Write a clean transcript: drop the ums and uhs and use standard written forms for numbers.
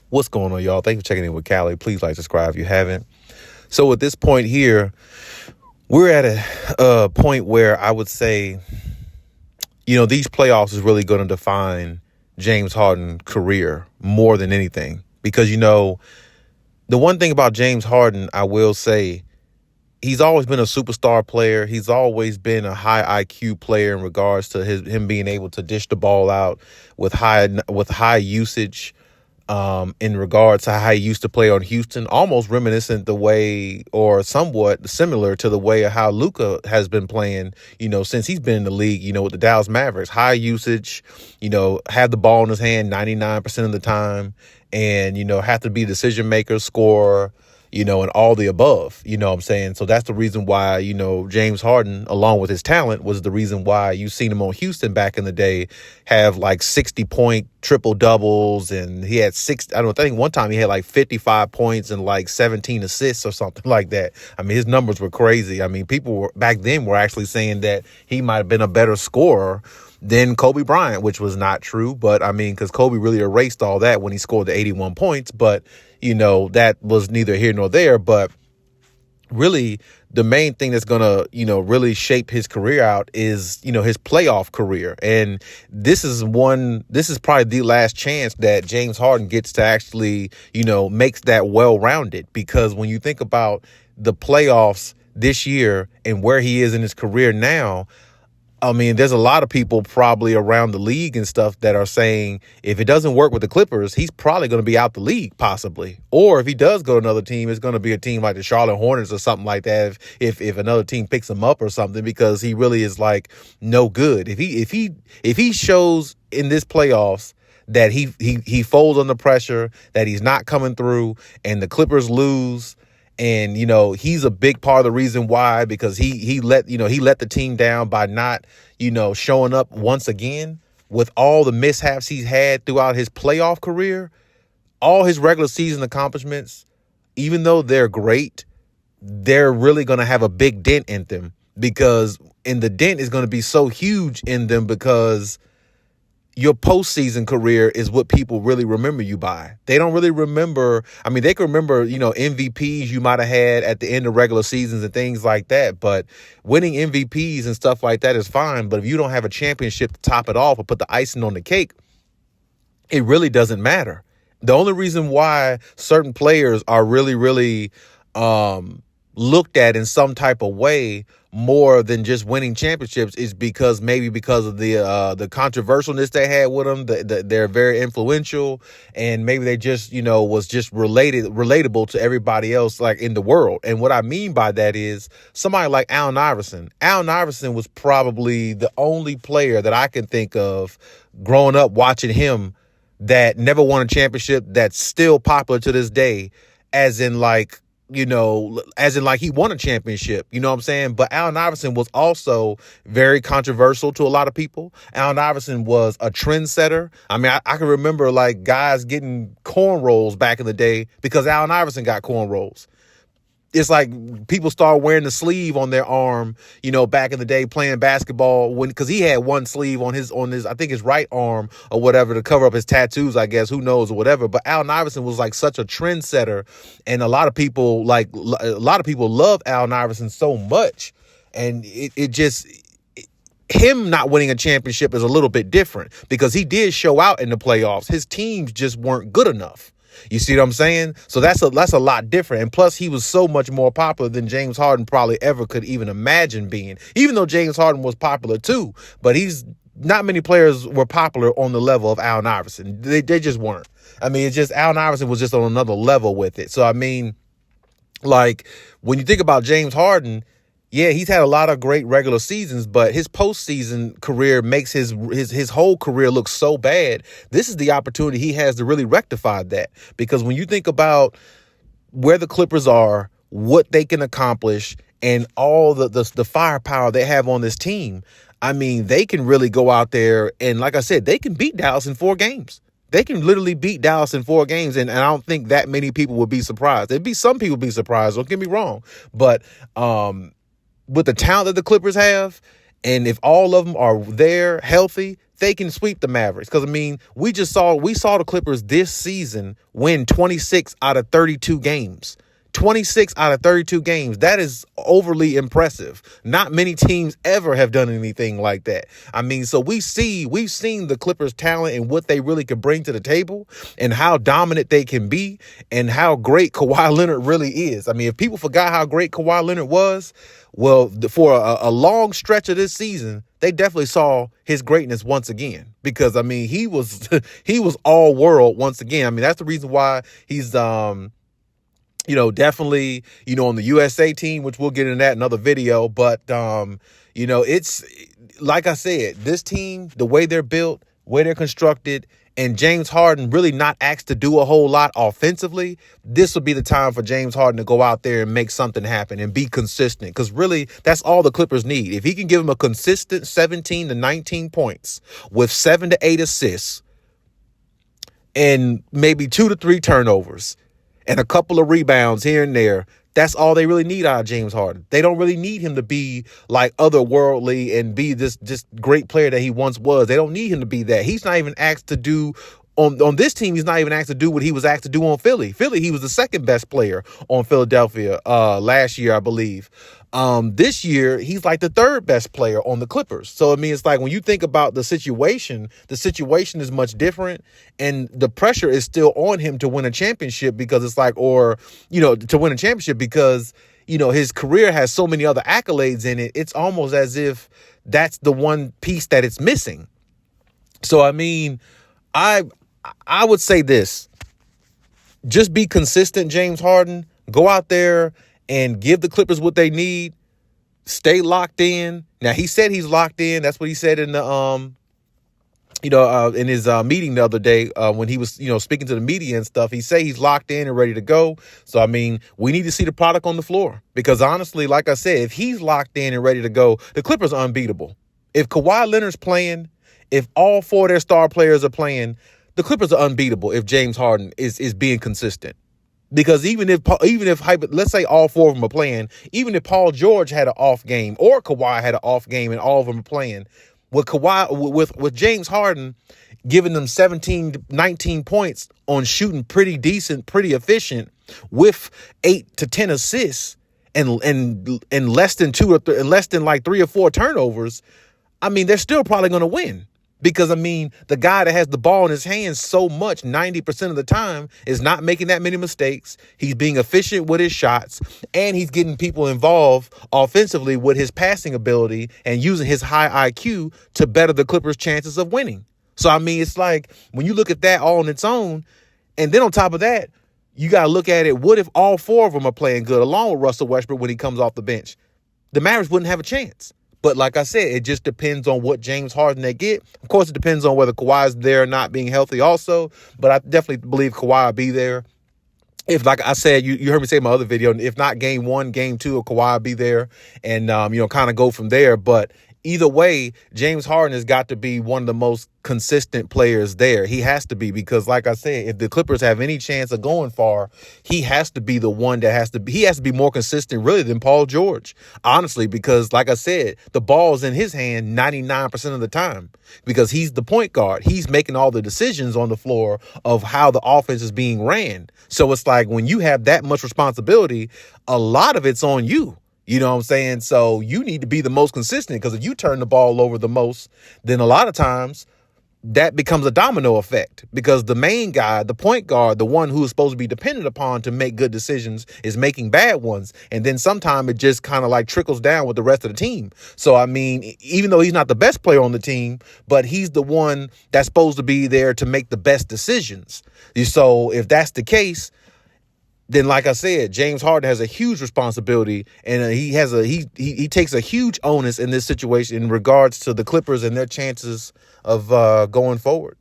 What's going on, y'all? Thanks for checking in with Callie. Please like, subscribe if you haven't. So at this point here, we're at a point where I would say, these playoffs is really going to define James Harden's career more than anything. Because, the one thing about James Harden, I will say, he's always been a superstar player. He's always been a high IQ player in regards to him being able to dish the ball out with high usage. In regards to how he used to play on Houston, almost reminiscent the way or somewhat similar to the way of how Luka has been playing, since he's been in the league, with the Dallas Mavericks. High usage, have the ball in his hand 99% of the time and, have to be a decision maker, scorer, and all the above, what I'm saying? So that's the reason why, James Harden, along with his talent, was the reason why you seen him on Houston back in the day have like 60-point triple doubles. And he had I think one time he had like 55 points and like 17 assists or something like that. I mean, his numbers were crazy. I mean, people back then were actually saying that he might have been a better scorer than Kobe Bryant, which was not true. But I mean, because Kobe really erased all that when he scored the 81 points. But, that was neither here nor there. But really, the main thing that's going to, really shape his career out is, his playoff career. And this is probably the last chance that James Harden gets to actually, makes that well-rounded. Because when you think about the playoffs this year and where he is in his career now, I mean, there's a lot of people probably around the league and stuff that are saying if it doesn't work with the Clippers, he's probably going to be out the league possibly. Or if he does go to another team, it's going to be a team like the Charlotte Hornets or something like that. If another team picks him up or something, because he really is like no good. If he shows in this playoffs that he folds under pressure, that he's not coming through, and the Clippers lose. And, he's a big part of the reason why, because he let the team down by not, showing up once again with all the mishaps he's had throughout his playoff career. All his regular season accomplishments, even though they're great, they're really going to have a big dent in them, and the dent is going to be so huge in them because your postseason career is what people really remember you by. They don't really remember. I mean, they can remember, MVPs you might have had at the end of regular seasons and things like that. But winning MVPs and stuff like that is fine. But if you don't have a championship to top it off or put the icing on the cake, it really doesn't matter. The only reason why certain players are really, really looked at in some type of way more than just winning championships is because of the controversialness they had with them. They're very influential, and maybe they just was just relatable to everybody else like in the world. And what I mean by that is somebody like Allen Iverson. Allen Iverson was probably the only player that I can think of growing up watching him that never won a championship that's still popular to this day, as in he won a championship, you know what I'm saying? But Allen Iverson was also very controversial to a lot of people. Allen Iverson was a trendsetter. I mean, I can remember like guys getting cornrows back in the day because Allen Iverson got cornrows. It's like people started wearing the sleeve on their arm, back in the day playing basketball because he had one sleeve on his, I think his right arm or whatever to cover up his tattoos, I guess, who knows or whatever. But Allen Iverson was like such a trendsetter. And a lot of people love Allen Iverson so much. And him not winning a championship is a little bit different because he did show out in the playoffs. His teams just weren't good enough. You see what I'm saying? So that's a lot different. And plus, he was so much more popular than James Harden probably ever could even imagine being, even though James Harden was popular too. But not many players were popular on the level of Allen Iverson. They just weren't. I mean, it's just Allen Iverson was just on another level with it. So, I mean, like when you think about James Harden, yeah, he's had a lot of great regular seasons, but his postseason career makes his whole career look so bad. This is the opportunity he has to really rectify that. Because when you think about where the Clippers are, what they can accomplish, and all the firepower they have on this team, I mean, they can really go out there and, like I said, they can beat Dallas in 4 games. They can literally beat Dallas in 4 games, and I don't think that many people would be surprised. Some people be surprised, don't get me wrong, but with the talent that the Clippers have, and if all of them are there healthy, they can sweep the Mavericks. Because, I mean, we saw the Clippers this season win 26 out of 32 games. 26 out of 32 games. That is overly impressive. Not many teams ever have done anything like that. I mean, so we've seen the Clippers' talent and what they really can bring to the table and how dominant they can be and how great Kawhi Leonard really is. I mean, if people forgot how great Kawhi Leonard was, well, for a long stretch of this season, they definitely saw his greatness once again, because, I mean, he was all world once again. I mean, that's the reason why he's definitely, on the USA team, which we'll get into that in another video. But, it's like I said, this team, the way they're built, way they're constructed, and James Harden really not asked to do a whole lot offensively, this would be the time for James Harden to go out there and make something happen and be consistent. Because really, that's all the Clippers need. If he can give them a consistent 17 to 19 points with 7 to 8 assists and maybe 2 to 3 turnovers, and a couple of rebounds here and there, that's all they really need out of James Harden. They don't really need him to be like otherworldly and be this just great player that he once was. They don't need him to be that. He's not even asked to do on this team. He's not even asked to do what he was asked to do on Philly. He was the second best player on Philadelphia last year, I believe. This year, he's like the third best player on the Clippers. So, I mean, it's like when you think about the situation is much different, and the pressure is still on him to win a championship because it's like, to win a championship because, his career has so many other accolades in it. It's almost as if that's the one piece that it's missing. So, I mean, I would say this, just be consistent, James Harden. Go out there and give the Clippers what they need. Stay locked in. Now, he said he's locked in. That's what he said in the in his meeting the other day when he was speaking to the media and stuff. He said he's locked in and ready to go. So, I mean, we need to see the product on the floor, because honestly, like I said, if he's locked in and ready to go, the Clippers are unbeatable. If Kawhi Leonard's playing, if all 4 of their star players are playing, the Clippers are unbeatable if James Harden is being consistent. Because even if let's say all 4 of them are playing, even if Paul George had an off game or Kawhi had an off game and all of them are playing, with James Harden giving them 17, 19 points on shooting pretty decent, pretty efficient, with 8 to 10 assists and less than like 3 or 4 turnovers, I mean, they're still probably going to win. Because, I mean, the guy that has the ball in his hands so much, 90% of the time, is not making that many mistakes. He's being efficient with his shots, and he's getting people involved offensively with his passing ability and using his high IQ to better the Clippers' chances of winning. So, I mean, it's like when you look at that all on its own, and then on top of that, you got to look at it. What if all 4 of them are playing good, along with Russell Westbrook when he comes off the bench? The Mavericks wouldn't have a chance. But like I said, it just depends on what James Harden they get. Of course, it depends on whether Kawhi's there or not, being healthy also. But I definitely believe Kawhi will be there. If, like I said, you heard me say in my other video, if not game 1, game 2, Kawhi will be there and, kind of go from there. But either way, James Harden has got to be one of the most consistent players there. He has to be, because like I said, if the Clippers have any chance of going far, he has to be the one that has to be more consistent really than Paul George, honestly, because like I said, the ball's in his hand 99% of the time because he's the point guard. He's making all the decisions on the floor of how the offense is being ran. So it's like when you have that much responsibility, a lot of it's on you. You know what I'm saying? So you need to be the most consistent, because if you turn the ball over the most, then a lot of times that becomes a domino effect, because the main guy, the point guard, the one who is supposed to be dependent upon to make good decisions, is making bad ones. And then sometimes it just kind of like trickles down with the rest of the team. So, I mean, even though he's not the best player on the team, but he's the one that's supposed to be there to make the best decisions. So if that's the case, then like I said, James Harden has a huge responsibility, and he takes a huge onus in this situation in regards to the Clippers and their chances of going forward.